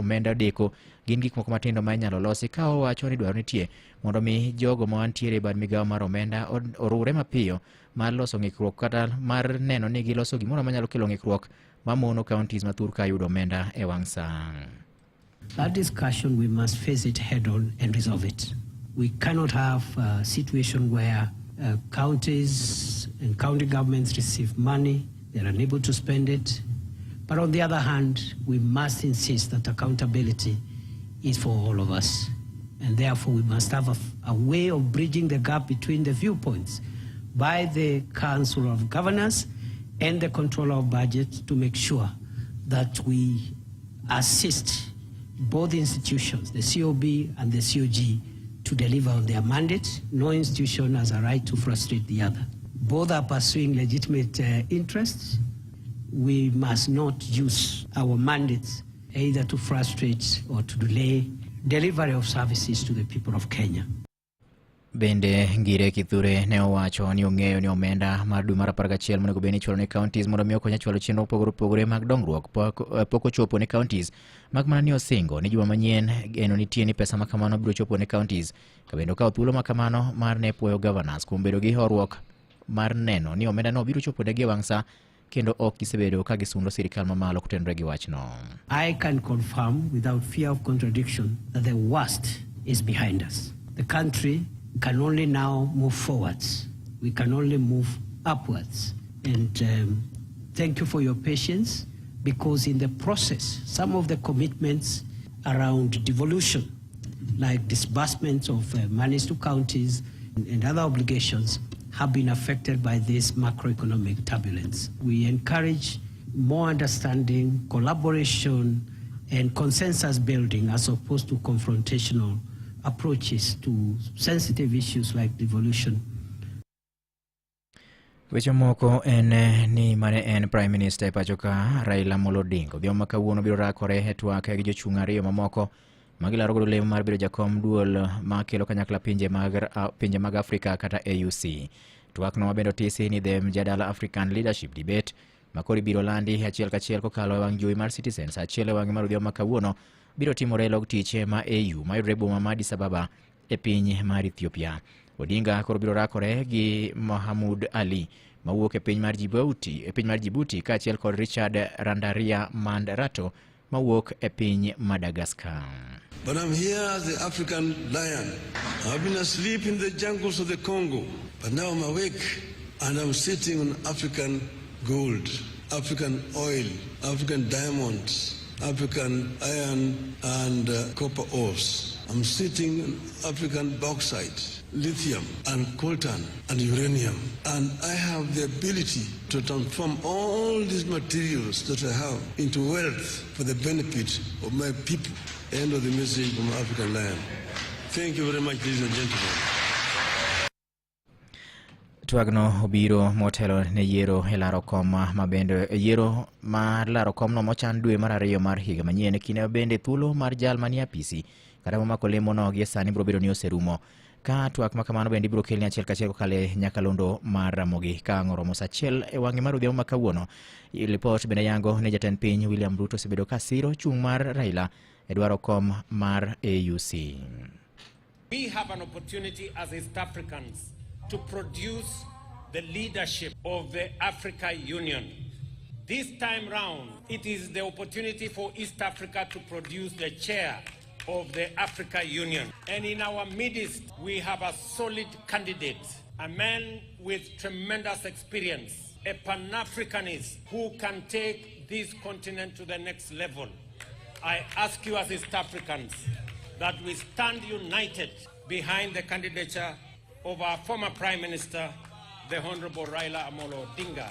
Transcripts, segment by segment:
omenda deko gin gik moko matindo ma inyalo losi ka owacho ni dwaro nitie mondo mi jogo ma wantiere bad migawo mar omenda orure mapiyo mar loso ng'ikruok kata mar neno ni giloso gimoro manyalo kelo ng'ikruok mamono counties ma thurka yudo omenda e wang' sang'. That discussion, we must face it head on and resolve it. We cannot have a situation where counties and county governments receive money, they're unable to spend it. But on the other hand, we must insist that accountability is for all of us. And therefore, we must have a way of bridging the gap between the viewpoints by the Council of Governors and the Controller of Budget to make sure that we assist both institutions, the COB and the COG, to deliver on their mandate. No institution has a right to frustrate the other. Both are pursuing legitimate interests. We must not use our mandates either to frustrate or to delay delivery of services to the people of Kenya. Bende Ngire Kithure ne owacho ni ong'eyo ni omenda mar dwe mar 11 monego bed ni ichulo ne counties mondo mi okony chwalo chenro opogore mag dongruok pok ochopo ne counties mag mana ni osingo ni juma manyien geno nitie ni pesa ma kamano biro chopo ne counties ka bende okawo thuolo ma kamano mar ne puoyo governors kuom bedo gi horuok mar neno ni omenda no biro chopo ne gi wang' sa kendo ok gisebedo ka gisundo sirikal mamalo kutenore gi wachno. I can confirm without fear of contradiction that the worst is behind us. The country can only now move forwards. We can only move upwards. And thank you for your patience, because in the process, some of the commitments around devolution, like disbursements of monies to counties and other obligations, have been affected by this macroeconomic turbulence. We encourage more understanding, collaboration, and consensus building as opposed to confrontational approaches to sensitive issues like devolution. Weche moko en ni mane en Prime Minister pachoka Raila Amolo Odinga odhiambo ma kawuono biro rakore e twak gi jochung' ariyo mamoko magilaro godo lemo mar bedo jakom duol ma kelo kanyakla pinje mag Afrika kata AUC. Twak no mabendo tisi ni the Mjadala African Leadership Debate makori biro landi achiel kachiel kokalo wang' jowi mar Citizens achiel wang' mar odhiambo ma kawuono biro timore log tich ma AU mayudore boma ma Addis Ababa e piny mar Ethiopia. Odinga koro biro rakore gi Mohamud Ali mawuok e piny mar Djibouti kaachiel kod Richard Randaria Mandarato mawuok e piny Madagascar. But I'm here as the African lion. I've been asleep in the jungles of the Congo, but now I'm awake and I'm sitting on African gold, African oil, African diamonds, African iron and copper ores. I'm sitting on African bauxite, lithium and coltan and uranium. And I have the ability to transform all these materials that I have into wealth for the benefit of my people. End of the message from African Lion. Thank you very much, ladies and gentlemen. Twagno obiro motelo ne yiero e laro kom mabende yiero mar laro kom no mochan dwe mar 2 mar higa manyien kine bende thuolo mar jal manie apisi kata mamako lemo no gi sani biro bedo ni oserumo ka twak makamano bende biro kelni achiel kachiel kokale nyakalondo mar Ramogi ka ng'oromo sachiel e wang'e mar odhiambo ma kawuono. Report bende yango ne jatend piny William Ruto osebedo ka siro chung' mar Raila e dwaro kom mar AUC. We have an opportunity as East Africans to produce the leadership of the Africa Union. This time round, it is the opportunity for East Africa to produce the chair of the Africa Union. And in our midst, we have a solid candidate, a man with tremendous experience, a Pan-Africanist who can take this continent to the next level. I ask you as East Africans that we stand united behind the candidature of our former Prime Minister, the Honorable Raila Amolo Odinga.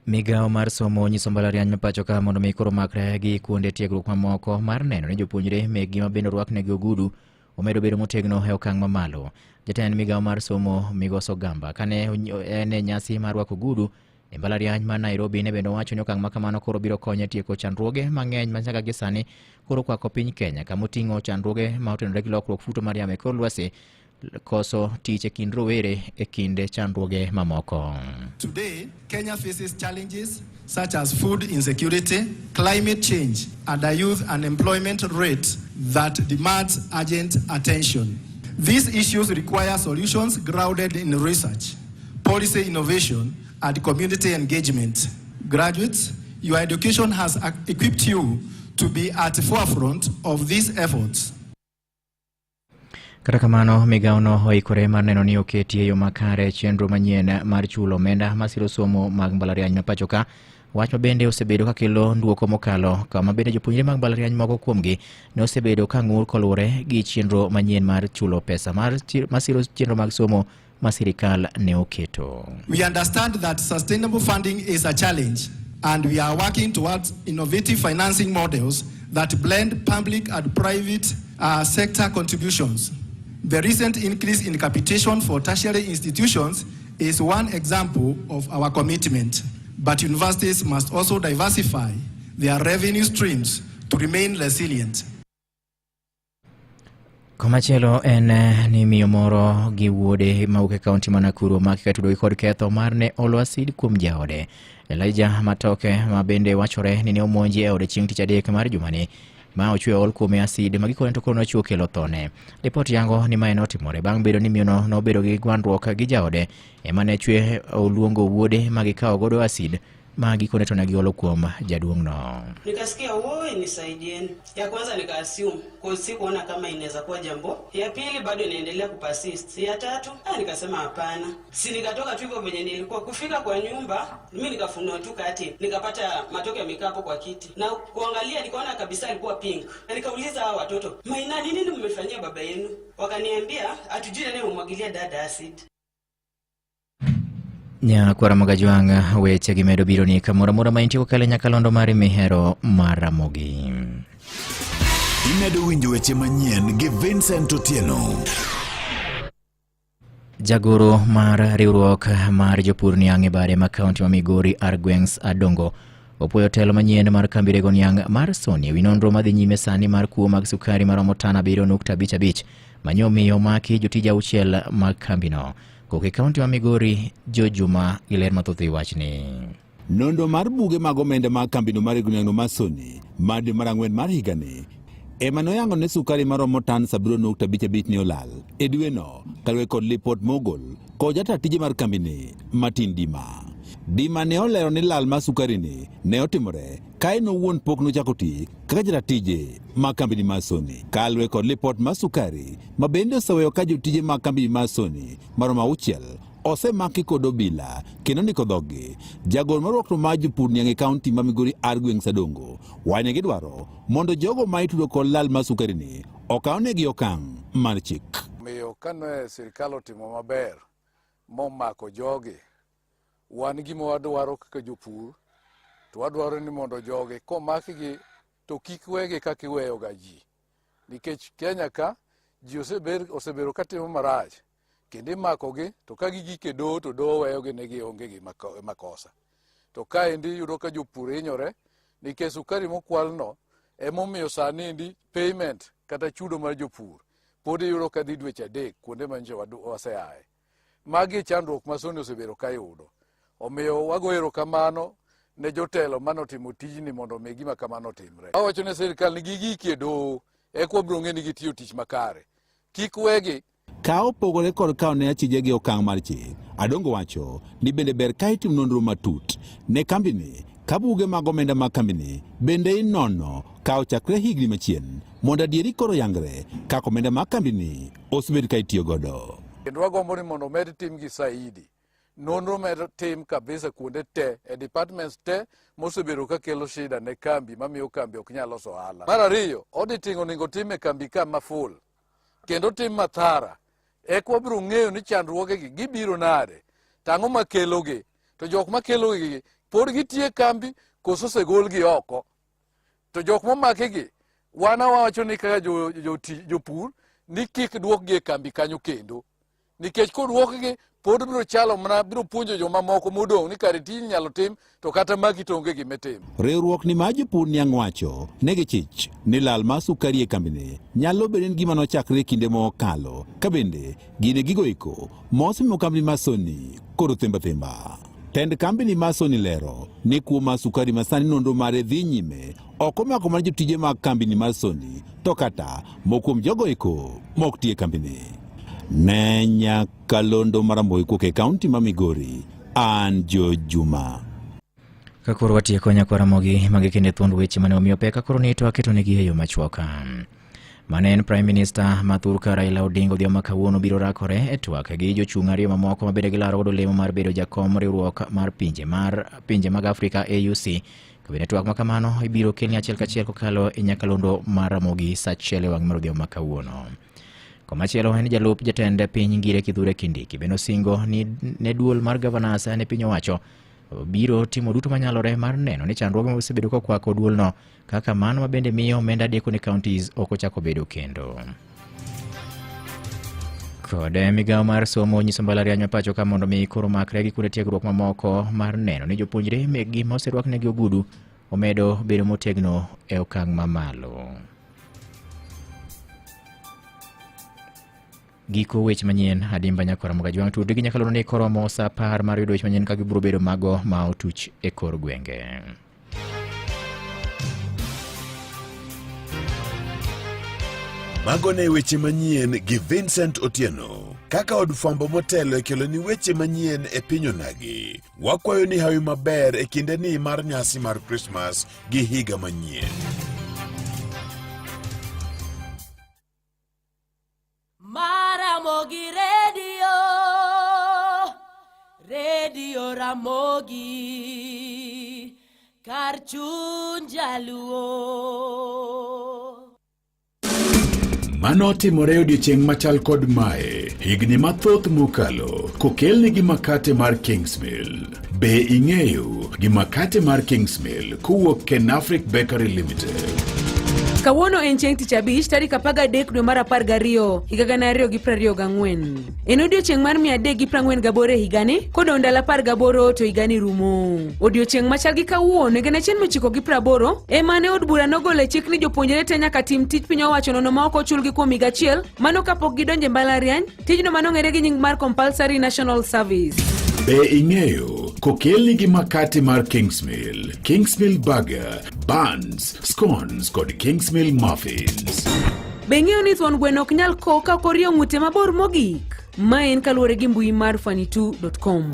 Migao mar somo nyiso mbalariany ma pachoka mondo mi koro makre gi kuonde tiegruok mamoko mar neno ni jopuonjre megi ma bende rwaknegi ogudu omedo bedo motegno e okang' mamalo. Jatend migao mar somo Migoso Gamba kane en nyasi mar rwako ogudu e mbalariany ma Nairobi ne bende owacho ni okang' ma kamano koro biro konyo tieko chandruoge mang'eny ma nyaka gi sani koro kwako piny Kenya kama oting'o chandruoge ma otenore gi lokruok futo mar yamo e kor lwasi, koso tich e kind rowere e kinde chandruoge mamoko. Today, Kenya faces challenges such as food insecurity, climate change, and a youth unemployment rate that demands urgent attention. These issues require solutions grounded in research, policy innovation, and community engagement. Graduates, your education has equipped you to be at the forefront of these efforts. Kata kamano, migaono oikore mar neno ni oketie yo makare chenro manyien mar chulo omenda masiro somo mag mbalariany ma pacho ka, wach ma bende osebedo ka kelo nduoko mokalo, kama bende jopuonjre mag mbalariany moko kuomgi ne osebedo ka ng'ur kolure gi chenro manyien mar chulo pesa masiro chenro mag somo ma sirikal ne oketo. We understand that sustainable funding is a challenge, and we are working towards innovative financing models that blend public and private sector contributions. The recent increase in capitation for tertiary institutions is one example of our commitment, but universities must also diversify their revenue streams to remain resilient. Komachielo en ni miyo moro gi wuode mauke kaunti ma Nakuru maki katudo kod ketho mar ne olo asid kuom jaode. Elijah Matoke ma bende wachore ni ne omonji e ode chieng' tich adek mar jumani ma ochwe ol kuome asid ma gikone to kono ochuo kelo thone. Ripoti yango ni mae notimore bang' bedo ni miyono nobedo gi gwandruok gi jaode ema ne chwe oluongo wuode ma gikawo godo asid ma gikone to ne giolo kuom jaduong'no. Nikasikia woi nisaidieni. Ya kwanza nikaassume kwa sikuona kama inaweza kuwa jambo. Ya pili bado inaendelea kupasist. Ya tatu nikasema hapana. Si nikatoka tu hivyo venye nilikuwa kufika kwa nyumba, mimi nikafunua tu kati. Nikapata Matoke amekaa hapo kwa kiti. Na kuangalia nikaona kabisa alikuwa pink. Na nikauliza hao watoto, "Maina nini mmefanyia baba yenu?" Wakaniambia, "Hatujui nani umwagilia dada acid." Nya kwara magajuanga weche gimedo biro ni kamora mora mainti kokale nyakalondo mari mihero maramogi. Imedo winjo weche manyien gi Vincent Otieno. Jagoro mar riwruok mar jopur Niang' e bare ma kaunti ma Migori Arguengs Adongo opoyo telo manyien mar kambi rego niang' mar Sony wi nonro madhi nyime sani mar kuo mag sukari maromo tana 7.55 manyo miyo maki jotija auchiel mag kambino. Koke kaunti wa Migori Jojuma iler mathothi wachni. Nondo mar buge mag omenda mag kambino mar Gunyango mar Sony madi mar ang'wen mar higani ema noyango ne sukari maromo tan 7.55 ni olal e dweno kalwe kod lipot mogol kod jata tije mar kambini Martin Dima ne olero ni lal mar sukari ni ne otimore kae no wuon pok nochako ti kaka jata tije mag kambini mar Sony kalwe kod lipot mar sukari ma bende oseweyo ka jotije mag kambini mar Sony maromo auchiel osemaki kod obila kendo ndiko dhogi. Jagoro marwakno mar jopur Niang' e kaunti ma Migori Arguengs Adongo wanye gidwaro mondo jogo ma itudo kod lal mar sukari ni okawnegi okang' mar chik. Miyo kane sirikal otimo maber momako jogi, wan gima wadwaro kaka jopur to wadwaro ni mondo jogi komakgi to kik wegi kaka iweyo ga ji, nikech Kenya ka ji osebedo katimo marach kendo imakogi to ka gigike doho to doho weyogi ne gionge gi makosa. To kaendi yudo ka jopur hinyore nikech sukari mokwalno emomiyo sani endi payment kata chudo mar jopur pod iyudo ka dhi dweche adek kuonde ma nje waseaye. Magi chandruok ma Sony osebedo ka yudo. Omiyo wago erokamano ne jotelo manotimo tijni mondo mi gima kamano timre. Awacho ne sirikal ni gigikie doho eka wabiro ng'e ni gitiyo tich makare. Kik wegi Ka opogore kod kawo ne achije gi okang' mar chik, Adongo wacho ni bende ber ka itim nonro matut ne kambini ka buge mag omenda mag kambini bende inono kawo chakre higni machien mondo adieri koro yangre kaka omenda mag kambini osebed ka itiyo godo. Kendo wagombo ni mondo med tim gi saidi. Nonro med tim kabisa kuonde te e departments te mosebedo ka kelo shida ne kambi mamiyo kambi ok nyal loso ohala. Mar ariyo, auditing onego tim e kambi ka maful kendo tim mathara. Eka wabiro ng'eyo ni chandruogegi gibiro nade, tang'o makelogi, to jok makelogi pod gitie kambi koso osegolgi oko. To jok momakigi wana wacho ni kaka jopur ni kik duokgi e kambi kanyo kendo, nikech koduokgi pod biro chalo mana biro puonjo joma moko modong' ni kare tij nyalo tim to kata magi to onge gime tim. Riwruok ni ma jopur niang' wacho negi chich ni lal mar sukari e kambini nyalo bedo ni gima nochakre kinde mokalo ka bende gine gigo iko mosimo kambini mar Sony koro themba. Tend kambini mar Sony lero ni kuom mar sukari masani nonro mare dhi nyime ok omako mana jotije mag kambini mar Sony to kata mokuom jogo iko mok tie kambini. Ne Nyakalondo Maramboi kuke kaunti ma Migori, an Jo Juma. Kakoro watieko nyakwamogi magi kende thuond weche mane omiyo pek kakoro ni to aketo negi e yo machuoka. Mane en Prime Minister Mathurka Raila Odinga odhiambo kawuono biro rakore e twak gi jochung' ariyo mamoko mabende gilaro godo lemo mar bedo jakom riwruok mar pinje mag Afrika AUC. Kabende twak ma kamano ibiro kelni achiel kachiel kokalo e Nyakalondo Maramogi sa achiel e wang' mar odhiambo kawuono. Komachielo en jalup jatend piny Ngire Kithure Kindiki beno singo ni ne duol mar governors ne piny owacho biro timo duto manyalore mar neno ni chandruoge mosebedo kokwako duolno kaka mano mabende miyo omenda deko ne counties ok ochako bedo kendo. Kode migawo mar somo nyiso mbalariany ma pacho ka mondo mi koro makre gi kuonde tiegruok mamoko mar neno ni jopuonjre megi moserwaknegi ogudu omedo bedo motegno e okang' mamalo. Giko weche manyien adimba nyakora mga juang tude gi Nyakalondo ne koromo sa par mar yudo weche manyien ka gibiro bedo mago ma otuch e kor gwenge. Mago ne weche manyien gi Vincent Otieno. Kaka od fwambo motelo e kelo ni weche manyien e piny onagi. Wakwayo ni hawi maber e kinde ni mar nyasi mar Christmas gi higa manyien. Maramogi Radio Ramogi Karchun Jaluo. Mano timore odiochieng' machal kod mae, higni mathoth mokalo, kokelni gi makate mar Kingsmill. Be ing'eyo gi makate mar Kingsmill kowuok Ken Afric Bakery Limited. Kawuono en chieng' tich abich tarik 13 dwe mar 12 higa 2024. En odiochieng' mar 348 higani kodong' ndalo 18 to higani rumo. Odiochieng' machal gi kawuono higa 1980 ema ne od bura nogolo chik ni jopuonjre te nyaka tim tich piny owacho nono ma ok ochulgi kuom higa achiel, mano kapok gidonjo e mbalariany. Tijno manong'ere gi nying mar Compulsory National Service. Be ing'eyo kokelni gi makate mar Kingsmill, Kingsmill Burger, Buns, Scones kod Kingsmill Muffins. Be ing'eyo ni thuon gweno ok nyal ka korio ng'ute mabor mogik? Ma en kaluwore gi mbui mar Fani2.com.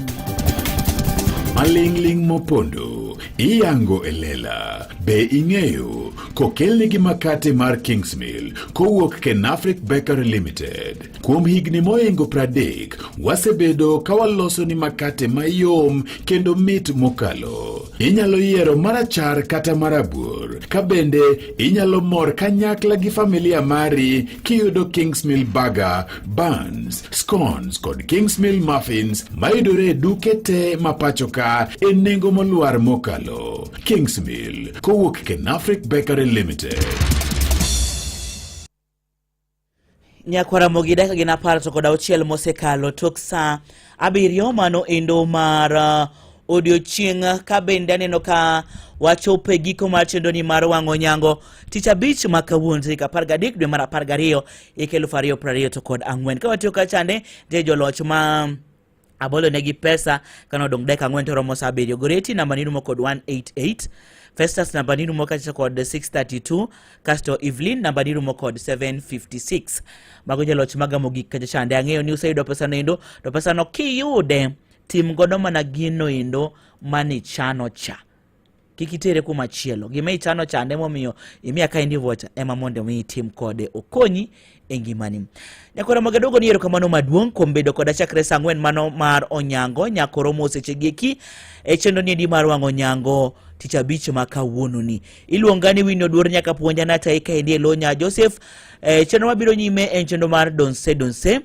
Malingling mopondo, iyango elela. Be ing'eyo kokelni gi makate mar Kingsmill kowuok Ken Afric Bakery Limited. Kuom higni moingo 30, wasebedo kawaloso ni makate mayom kendo mit mokalo. Inyalo yiero marachar kata marabuor. Kabende inyalo mor kanyakla gi familia mari kiyudo Kingsmill Burger, Buns, Scones kod Kingsmill Muffins mayudore duke te mapacho ka e nengo moluar mokalo. Kingsmill kowuok Ken Afric Bakery Limited. Nyakwaramogi dakika gina apar to kod auchiel mosekalo tok sa 7 mano endo mar odiochieng' ka bende aneno ka wachopo e giko mar chenro ni mar wang'o nyango tich abich ma kawuono tarik 13 dwe mar 12 2024 to kod 4 ka watiyo ka chande je joloch ma abolo negi pesa kano dong dakika 4 to romo sa 7. Goreti namba ni rumo kod 188, Festus namba ni rumo kacha kod 632, kasto Evelyn namba ni rumo kod 756. Mago joloch magamogi kacha chande. Ang'eyo ni usayudo pesa nendo, to pesa no kiyude tim godo mana gino endo mani chano cha. Kikitere kuma chielo. Gime chano cha ndemo miyo imiya kaindi vocha ema monde mi tim kode okonyi engimani. Nyakoro magadogo ni erokamano maduong' kuom bedo koda chakre saa 4 mano mar onyango nyakoro moseche gieki e chenro ni mar wang'o nyango tich abich ma kawuono ni. Iluonga ni Winyo Duor nyaka puonja na taika endi Elonya Joseph. Chenro mabiro nyime en chenro mar Donse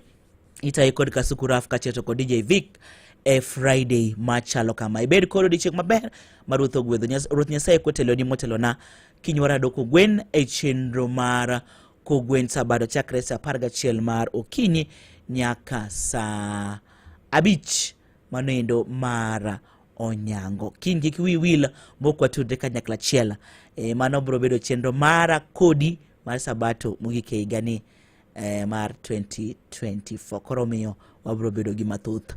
itai kod Kasukuraf kacheto kod DJ Vic e Friday machalo kama. Ibed koro dichieng' maber marutho gwedho Ruoth Nyasaye kotelo ni motelo na kinywara doko gwen e chenro mar kogwen sabado chakre sa 11 mar okinyi nyaka sa abich manoendo mar Onyango. Kin kik wi wil mokwa tudre kanyakla chiela. Mano bro bedo chenro mara kodi mar Sabato mogike higani mar 2024. Koro miyo wabro bedo gi mathoth.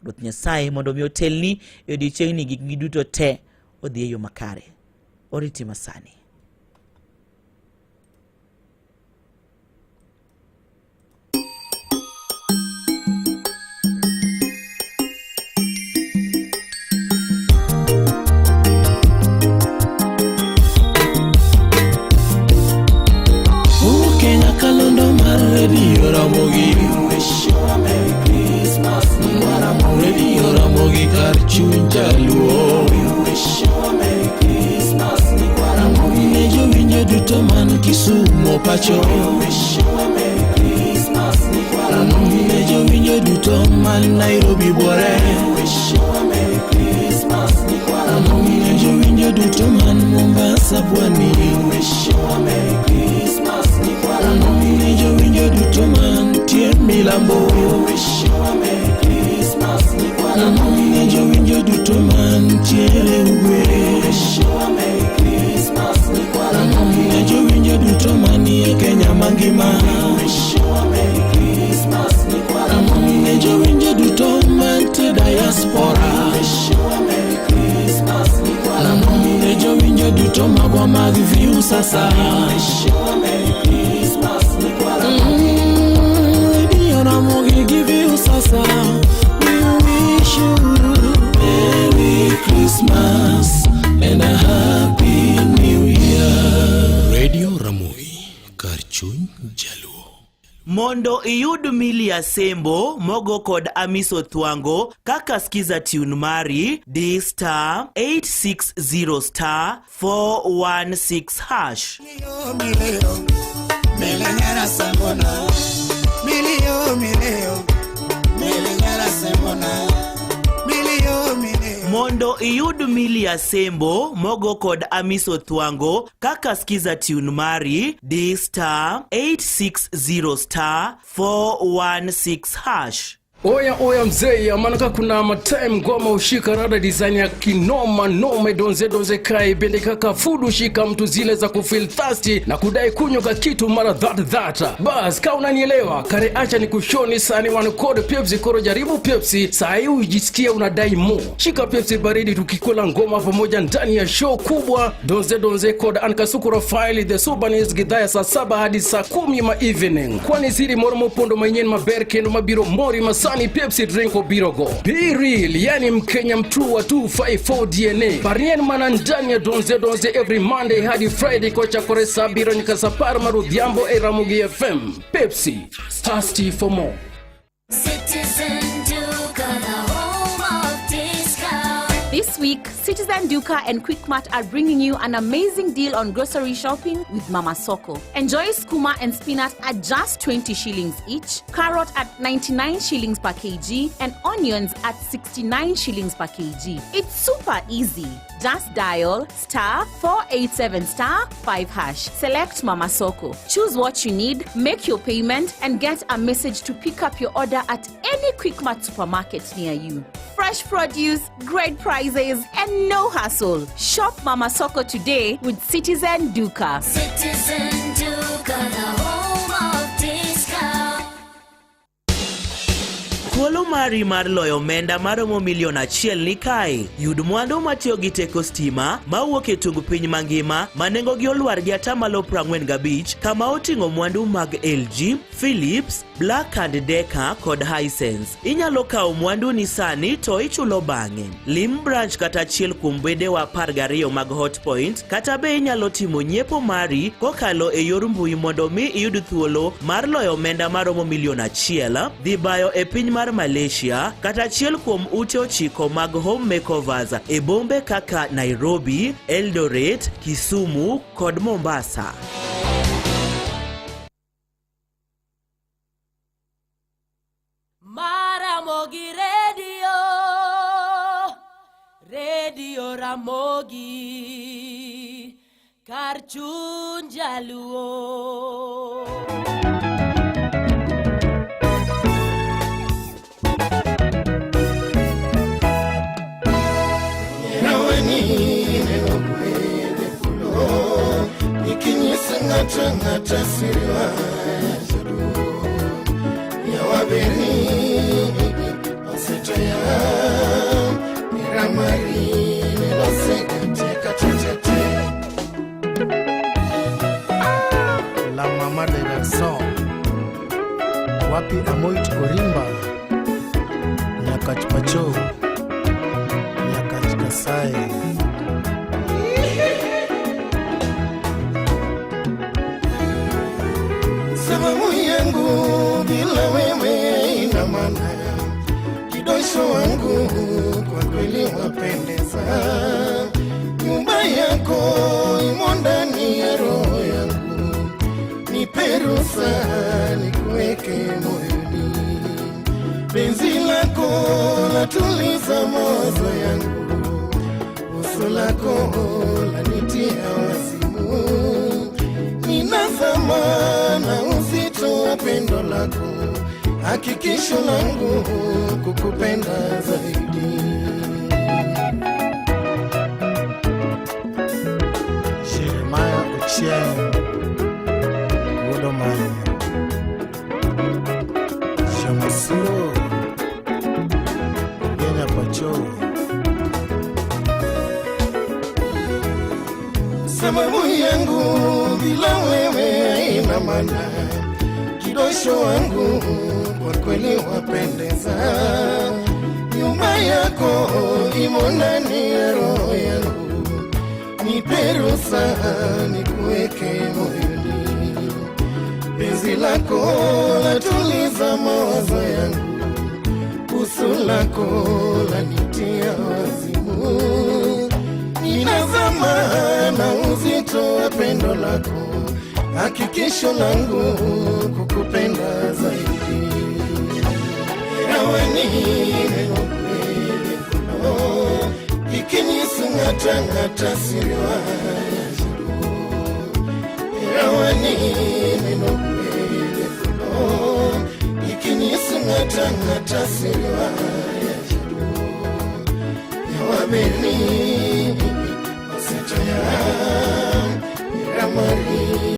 Ruoth Nyasaye mondo mi otelni e odiechiengni gik duto te odhi e yo makare. Oriti masani. Radio Ramogi, wish you a Merry Christmas. Radio Ramogi Karchun Jaluo, we wish you a Merry Christmas. Nejo winyo duto man Kisumo pacho, we wish you a Merry Christmas. Nejo winyo duto man Nairobi bore, we wish you a Merry Christmas. Nejo winyo duto man Mombasa pwani, we wish you a Merry Christmas. Nejo winyo duto man tie Milambo, we wish you a Merry Christmas. Nejo winyo duto man tie Ugwe, we wish you a Merry Christmas. Nejo winyo duto man nie Kenya mangima, we wish you a Merry Christmas. Nejo winyo duto man tie diaspora, we wish you a Merry Christmas. Nejo winyo duto magwa mag view sasa, we wish you a Merry Christmas. Radio Ramogi give you sasa. We wish you Merry Christmas and a Happy New Year. Radio Ramogi Karchun Jaluo. Mondo iyud Milia Sembo mogo kod Amiso Thwango kaka skiza tune mari D star 860 star 416 hash. Melenyara Sambona, milio, melenyara Sambona, milio. Mondo iyud Milia Sembo mogo kod Amiso Thwango kaka skiza tune mari D star 860 star 416 hash. Oya mzee, manaka kuna matime ngoma ushika rada design ya kinoma nome donze kai bende kaka food ushika mtu zile za kufeel thirsty na kudai kunywa kitu mara that. Bas, ka unanielewa, kare acha ni kushoni sani one code Pepsi koro jaribu Pepsi, saa hii ujisikie unadai mo. Shika Pepsi baridi tukikula ngoma pamoja ndani ya show kubwa donze code ankasukura file the Subanis gidaya saa 7 hadi saa 10 ma evening. Kwani ziri mormo pondo manyen maberke no mabiro mori masani Pepsi drinko birogo. Be real, yani Mkenya mtu wa 254 DNA. Parien manandani ya donze every Monday hadi Friday kwa chakore sabiro nikasapara marudhiambo Ramogi FM. Pepsi, thirsty for more. Citizen Duka, the home of discount. This week, Citizen Duka and Quickmart are bringing you an amazing deal on grocery shopping with Mama Soko. Enjoy skuma and spinach at just 20 shillings each, carrot at 99 shillings per kg, and onions at 69 shillings per kg. It's super easy. Just dial star 487 star 5 hash. Select Mama Soko. Choose what you need, make your payment, and get a message to pick up your order at any Quickmart supermarket near you. Fresh produce, great prices, and no hassle. Shop Mama Soko today with Citizen Duka. Citizen Duka, the home of discount. Thuolo mari mar loyo omenda maromo milion 1 ni kae. Yud mwandu matiyo gi teko stima mawuok e tung piny mangima manengogi olwar gi atamalo 45 kama oting'o mwandu mag LG, Philips, Black & Decker kod Hisense. Inyalo kawo mwandu ni sani to ichulo bang'e. Lim branch kata achiel kuom bedewa 12 mag Hotpoint kata be inyalo timo nyiepo mari kokalo e yor mbui mondo mi iyud thuolo mar loyo omenda maromo milion 1 dhi bayo e piny mar Malaysia kata achiel kuom ute 9 mag home makeovers e bombe kaka Nairobi, Eldoret, Kisumu kod Mombasa. Ramogi Radio Ramogi Karchun Jaluo. ngata siriwa ya waberi osetoya iramari nelosekateka tetete La Mama de Garçon, wapi Amoit Orimba, Nyakach Pacho, Nyakach Kasai. Sababu yangu bila wewe ina maana, kidosho wangu kwa kweli wapendeza, nyumba yako imo ndani ya roho yangu, nipe ruhusa nikuweke moyoni, penzi lako latuliza mawazo yangu, uso lako lanitia wazimu, ninazama na uzito wa pendo lako, hakikisho langu kukupenda zaidi. Jeremiah Ochieng, Wodoman, Shamasuro, Kenya Pacho. Sababu yangu bila wewe haina maana, kidosho wangu kwa kweli wapendeza, nyumba yako imo ndani ya roho yangu, nipe ruhusa nikuweke moyoni, penzi lako latuliza mawazo yangu, uso lako lanitia wazimu, ninazama na uzito wa pendo lako, hakikisho langu kukupenda zaidi. Rawani neno kweli kuno, ikinisungata siriwa ya juru. Rawani neno kweli kuno, ikinisungata siriwa ya juru. Ya wabeni